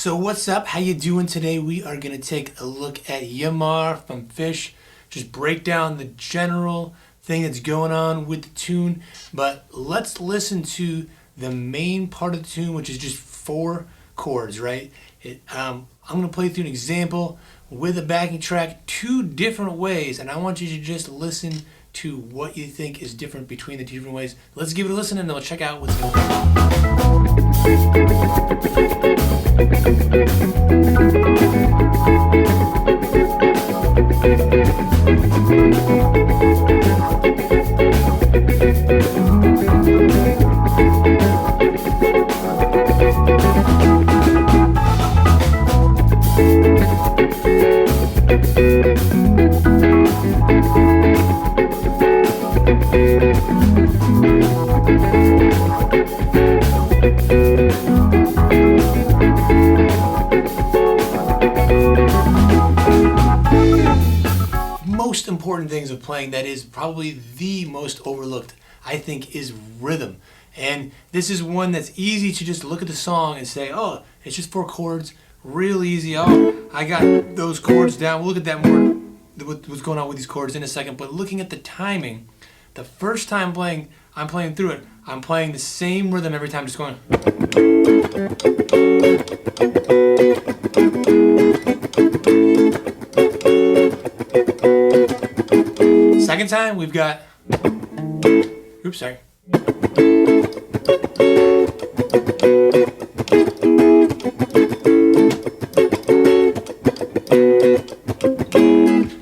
So what's up? How you doing today? We are going to take a look at Yamar from Phish. Just break down the general thing that's going on with the tune. But let's listen to the main part of the tune, which is just 4 chords, right? I'm going to play through an example with a backing track 2 different ways. And I want you to just listen to what you think is different between the 2 different ways. Let's give it a listen and then we'll check out what's going Most important things of playing that is probably the most overlooked, I think, is rhythm. And this is one that's easy to just look at the song and say, oh, it's just 4 chords, real easy. Oh, I got those chords down. We'll look at that more, what's going on with these chords in a second. But looking at the timing, the first time I'm playing through it, I'm playing the same rhythm every time, just going. Second time, we've got, oops, sorry.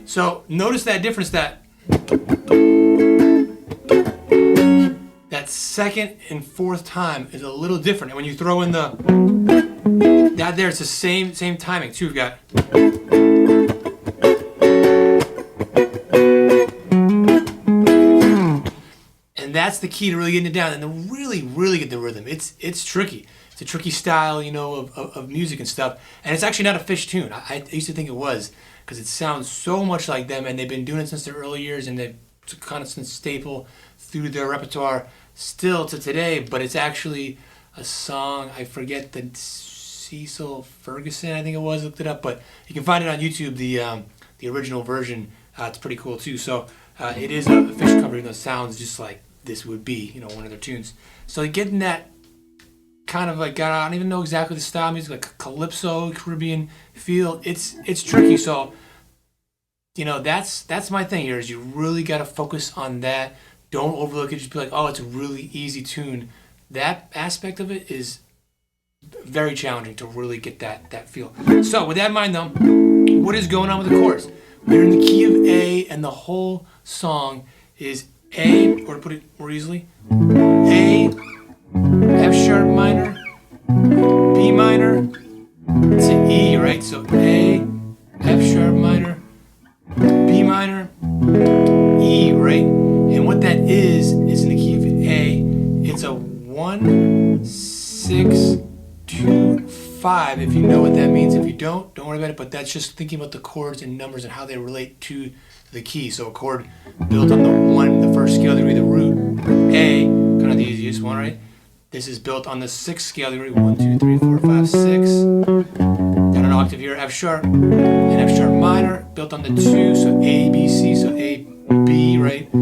So notice that difference, that second and fourth time is a little different. And when you throw in that there, it's the same timing too. We've got. And that's the key to really getting it down and to really get the rhythm. It's tricky. It's a tricky style, of music and stuff. And it's actually not a Phish tune. I used to think it was, because it sounds so much like them, and they've been doing it since their early years, and it's a constant staple through their repertoire still to today. But it's actually a song, I forget the Cecil Ferguson, I think it was, looked it up, but you can find it on YouTube, the original version. It's pretty cool too. So it is a Phish cover, that sounds just like this would be, one of their tunes. So getting that kind of like, I don't even know exactly the style of music, like calypso, Caribbean feel, it's tricky. So, that's my thing here, is you really got to focus on that. Don't overlook it. Just be like, oh, it's a really easy tune. That aspect of it is very challenging to really get that feel. So with that in mind, though, what is going on with the chords? We're in the key of A, and the whole song is A, or to put it more easily, A, F sharp minor, B minor, to E, right? So A, F sharp minor, B minor, E, right? And what that is in the key of A, it's a 1, 6, 2, 5, if you know what that means. If you don't worry about it, but that's just thinking about the chords and numbers and how they relate to the key. So a chord built on the first scale degree, the root A, kind of the easiest one, right? This is built on the 6th scale degree, 1, 2, 3, 4, 5, 6. Down an octave here, F sharp, and F sharp minor, built on the 2, so A, B, C, so A, B, right? B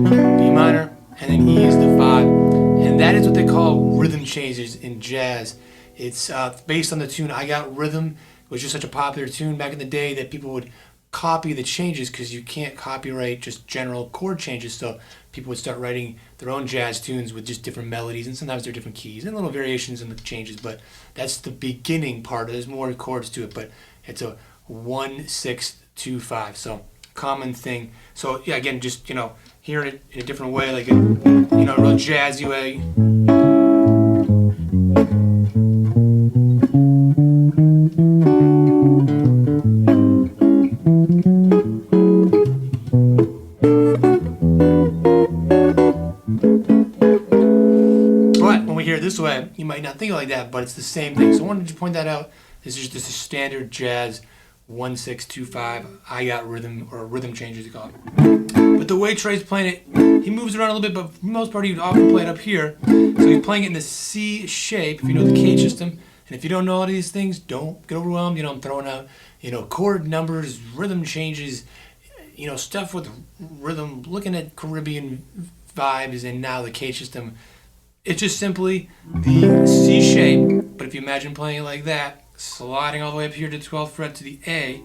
minor, and then E is the 5. And that is what they call rhythm changes in jazz. It's based on the tune I Got Rhythm, which was just such a popular tune back in the day that people would copy the changes, because you can't copyright just general chord changes. So people would start writing their own jazz tunes with just different melodies, and sometimes they're different keys and little variations in the changes. But that's the beginning part. There's more chords to it, but it's a 1, 6, 2, 5. So common thing. So yeah, again, just hearing it in a different way, like a real jazzy way. But when we hear it this way, you might not think like that, but it's the same thing. So I wanted to point that out. This is just a standard jazz 1, 6, 2, 5. I Got Rhythm, or rhythm change as you call it. But the way Trey's playing it, he moves around a little bit, but for the most part, he'd often play it up here. So he's playing it in the C shape, if you know the K system, And if you don't know all these things, don't get overwhelmed. I'm throwing out, chord numbers, rhythm changes, stuff with rhythm, looking at Caribbean vibes and now the K system. It's just simply the C shape, but if you imagine playing it like that, sliding all the way up here to the 12th fret to the A,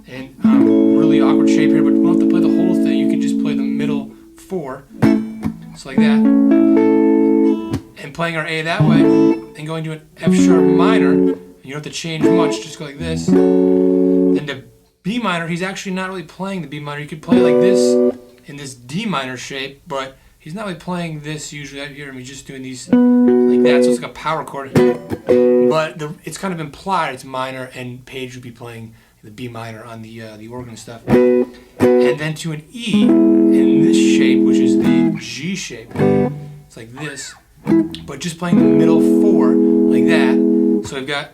and really awkward shape here, but you don't have to play the whole thing. You can just play the middle 4, just like that, and playing our A that way, and going to an F sharp minor. You don't have to change much, just go like this. Then the B minor, he's actually not really playing the B minor. You could play like this in this D minor shape, but he's not really playing this usually. I hear him, he's just doing these like that, so it's like a power chord. But it's kind of implied it's minor, and Page would be playing the B minor on the organ and stuff. And then to an E in this shape, which is the G shape. It's like this, but just playing the middle 4 like that. So I've got,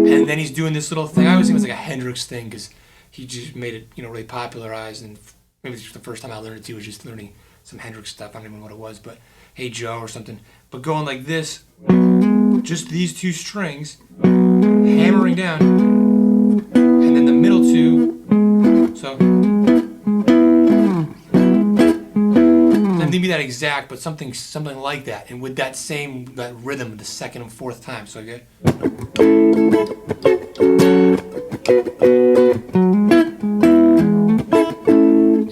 and then he's doing this little thing. I always think it was like a Hendrix thing because he just made it, really popularized, and maybe the first time I learned it too was just learning some Hendrix stuff. I don't even know what it was, but Hey Joe or something. But going like this, just these 2 strings, hammering down, and then the middle 2. So doesn't need to be that exact, but something like that, and with that rhythm the 2nd and 4th time. So I get.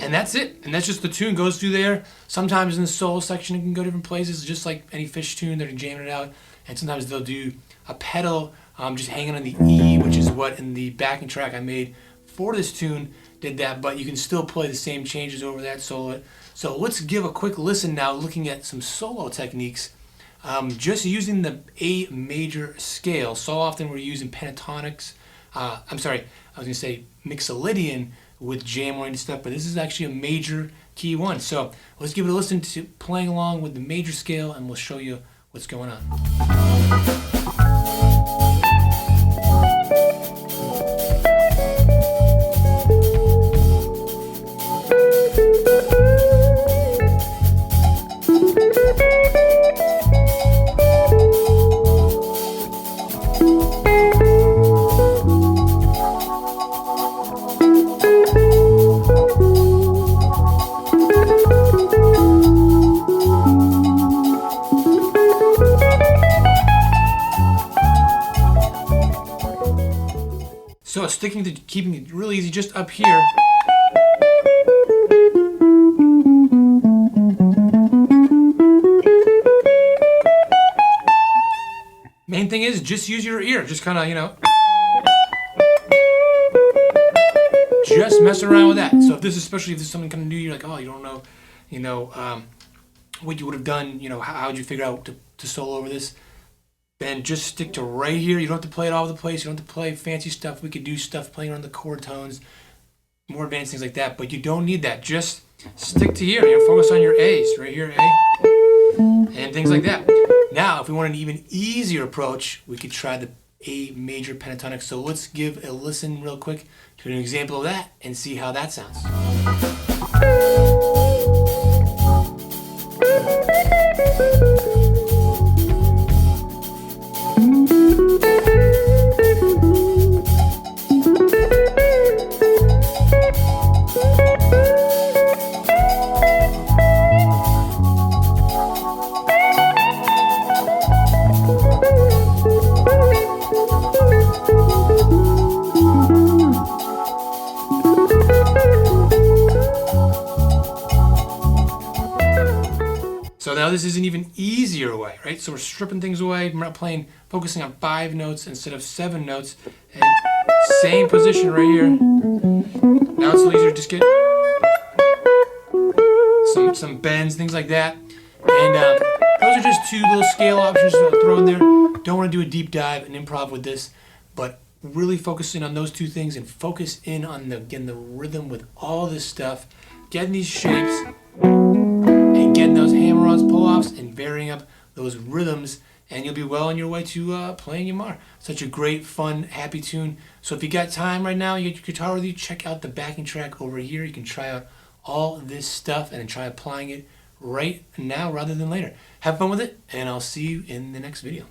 And that's it. And that's just the tune goes through there. Sometimes in the solo section it can go different places, just like any Phish tune, they're jamming it out. And sometimes they'll do a pedal just hanging on the E, which is what in the backing track I made for this tune did that, but you can still play the same changes over that solo. So let's give a quick listen now, looking at some solo techniques. Just using the A major scale. So often we're using pentatonics. I'm sorry, I was going to say Mixolydian with jam-oriented stuff, but this is actually a major key one. So let's give it a listen to playing along with the major scale, and we'll show you what's going on. So keeping it really easy just up here. Main thing is just use your ear. Just kind of, just mess around with that. So especially if this is something kind of new, you're like, oh, you don't know, what you would have done, how would you figure out to solo over this? Then just stick to right here. You don't have to play it all over the place. You don't have to play fancy stuff. We could do stuff playing around the chord tones, more advanced things like that, but you don't need that. Just stick to here. Focus on your A's. Right here, A, and things like that. Now, if we want an even easier approach, we could try the A major pentatonic. So let's give a listen real quick to an example of that and see how that sounds. So now this is an even easier way, right? So we're stripping things away. We're not focusing on 5 notes instead of 7 notes. And same position right here. Now it's a little easier to just get some bends, things like that. And those are just 2 little scale options to throw in there. Don't want to do a deep dive and improv with this, but really focusing on those 2 things and focus in on the rhythm with all this stuff, getting these shapes, and getting those hammer-ons, pull-offs, and varying up those rhythms, and you'll be well on your way to playing Yamar. Such a great, fun, happy tune. So if you got time right now, you get your guitar with you, check out the backing track over here. You can try out all this stuff and then try applying it right now rather than later. Have fun with it, and I'll see you in the next video.